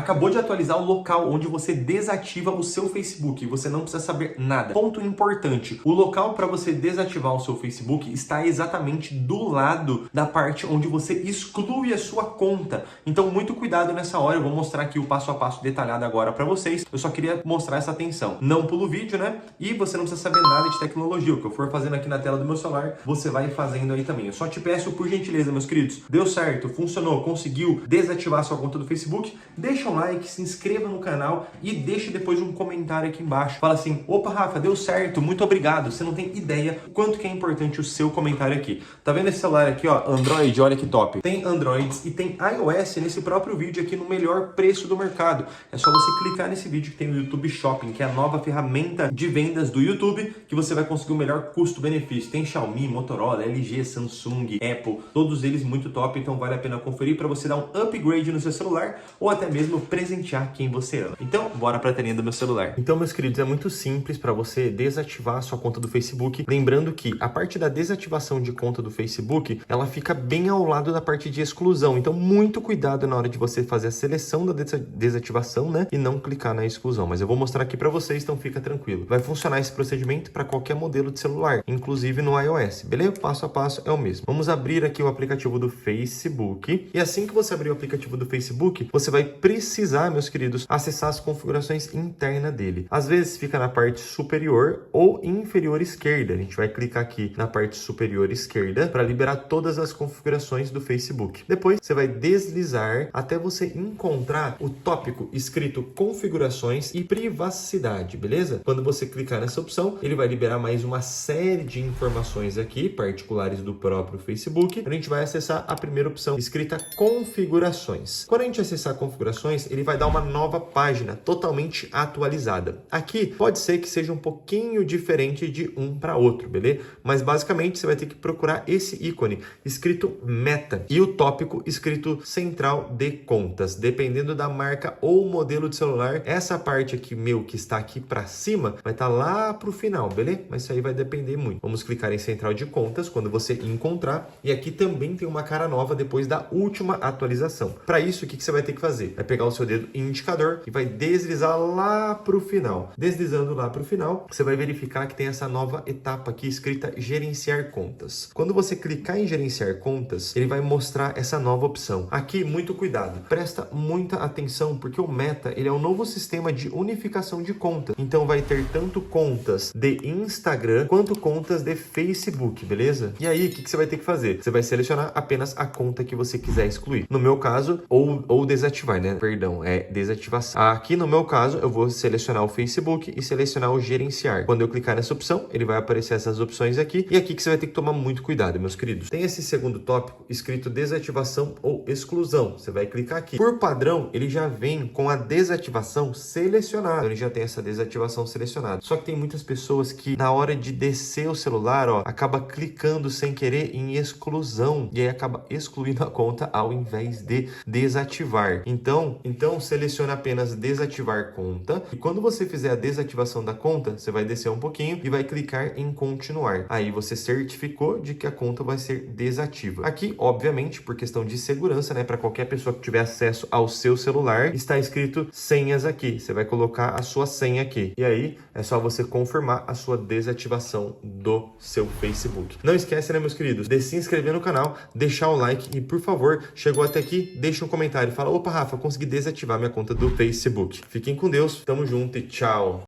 acabou de atualizar o local onde você desativa o seu Facebook. Você não precisa saber nada. Ponto importante, o local para você desativar o seu Facebook está exatamente do lado da parte onde você exclui a sua conta. Então, muito cuidado nessa hora. Eu vou mostrar aqui o passo a passo detalhado agora para vocês. Eu só queria mostrar essa atenção. Não pula o vídeo, né? E você não precisa saber nada de tecnologia. O que eu for fazendo aqui na tela do meu celular, você vai fazendo aí também. Eu só te peço, por gentileza, meus queridos, deu certo, funcionou, conseguiu desativar sua conta do Facebook? Deixa um like, se inscreva no canal e deixe depois um comentário aqui embaixo. Fala assim, opa, Rafa, deu certo, muito obrigado. Você não tem ideia quanto que é importante o seu comentário aqui. Tá vendo esse celular aqui, ó, Android, olha que top. Tem Androids e tem iOS nesse próprio vídeo aqui no melhor preço do mercado. É só você clicar nesse vídeo que tem o YouTube Shopping, que é a nova ferramenta de vendas do YouTube, que você vai conseguir o melhor custo-benefício. Tem Xiaomi, Motorola, LG, Samsung, Apple, todos eles muito top, então vale a pena conferir para você dar um upgrade no seu celular ou até mesmo presentear quem você ama. Então, bora para a telinha do meu celular. Então, meus queridos, é muito simples para você desativar a sua conta do Facebook. Lembrando que a parte da desativação de conta do Facebook, ela fica bem ao lado da parte de exclusão. Então, muito cuidado na hora de você fazer a seleção da desativação, né? E não clicar na exclusão. Mas eu vou mostrar aqui para vocês, então fica tranquilo. Vai funcionar esse procedimento para qualquer modelo de celular, inclusive no iOS, beleza? Passo a passo é o mesmo. Vamos abrir aqui o aplicativo do Facebook. E assim que você abrir o aplicativo do Facebook, você vai precisar, meus queridos, acessar as configurações internas dele. Às vezes fica na parte superior ou inferior esquerda. A gente vai clicar aqui na parte superior esquerda para liberar todas as configurações do Facebook. Depois você vai deslizar até você encontrar o tópico escrito configurações e privacidade, beleza? Quando você clicar nessa opção, ele vai liberar mais uma série de informações aqui, particulares do próprio Facebook. A gente vai acessar a primeira opção escrita configurações. Quando a gente acessar configurações, ele vai dar uma nova página totalmente atualizada. Aqui pode ser que seja um pouquinho diferente de um para outro, beleza? Mas basicamente você vai ter que procurar esse ícone escrito Meta e o tópico escrito Central de Contas. Dependendo da marca ou modelo de celular, essa parte aqui meu que está aqui para cima vai estar lá para o final, beleza? Mas isso aí vai depender muito. Vamos clicar em Central de Contas quando você encontrar, e aqui também tem uma cara nova depois da última atualização. Para isso, o que você vai ter que fazer? Vai pegar o seu dedo indicador e vai deslizar lá para o final. Deslizando lá para o final, você vai verificar que tem essa nova etapa aqui escrita Gerenciar Contas. Quando você clicar em Gerenciar Contas, ele vai mostrar essa nova opção. Aqui, muito cuidado. Presta muita atenção, porque o Meta, ele é um novo sistema de unificação de contas. Então, vai ter tanto contas de Instagram quanto contas de Facebook, beleza? E aí, o que você vai ter que fazer? Você vai selecionar apenas a conta que você quiser excluir. No meu caso, ou desativar, né? Perdão, é desativação. Aqui no meu caso, eu vou selecionar o Facebook e selecionar o gerenciar. Quando eu clicar nessa opção, ele vai aparecer essas opções aqui. E aqui que você vai ter que tomar muito cuidado, meus queridos. Tem esse segundo tópico escrito desativação ou exclusão. Você vai clicar aqui. Por padrão, ele já vem com a desativação selecionada. Então, ele já tem essa desativação selecionada. Só que tem muitas pessoas que na hora de descer o celular, ó, acaba clicando sem querer em exclusão e aí acaba excluindo a conta ao invés de desativar. Então seleciona apenas desativar conta, e quando você fizer a desativação da conta, você vai descer um pouquinho e vai clicar em continuar. Aí você certificou de que a conta vai ser desativa. Aqui, obviamente, por questão de segurança, né, para qualquer pessoa que tiver acesso ao seu celular, está escrito senhas aqui. Você vai colocar a sua senha aqui. E aí é só você confirmar a sua desativação do seu Facebook. Não esquece, né, meus queridos, de se inscrever no canal, deixar o like e, por favor, chegou até aqui, deixa um comentário e fala, opa, Rafa, consegui desativar minha conta do Facebook. Fiquem com Deus, tamo junto e tchau!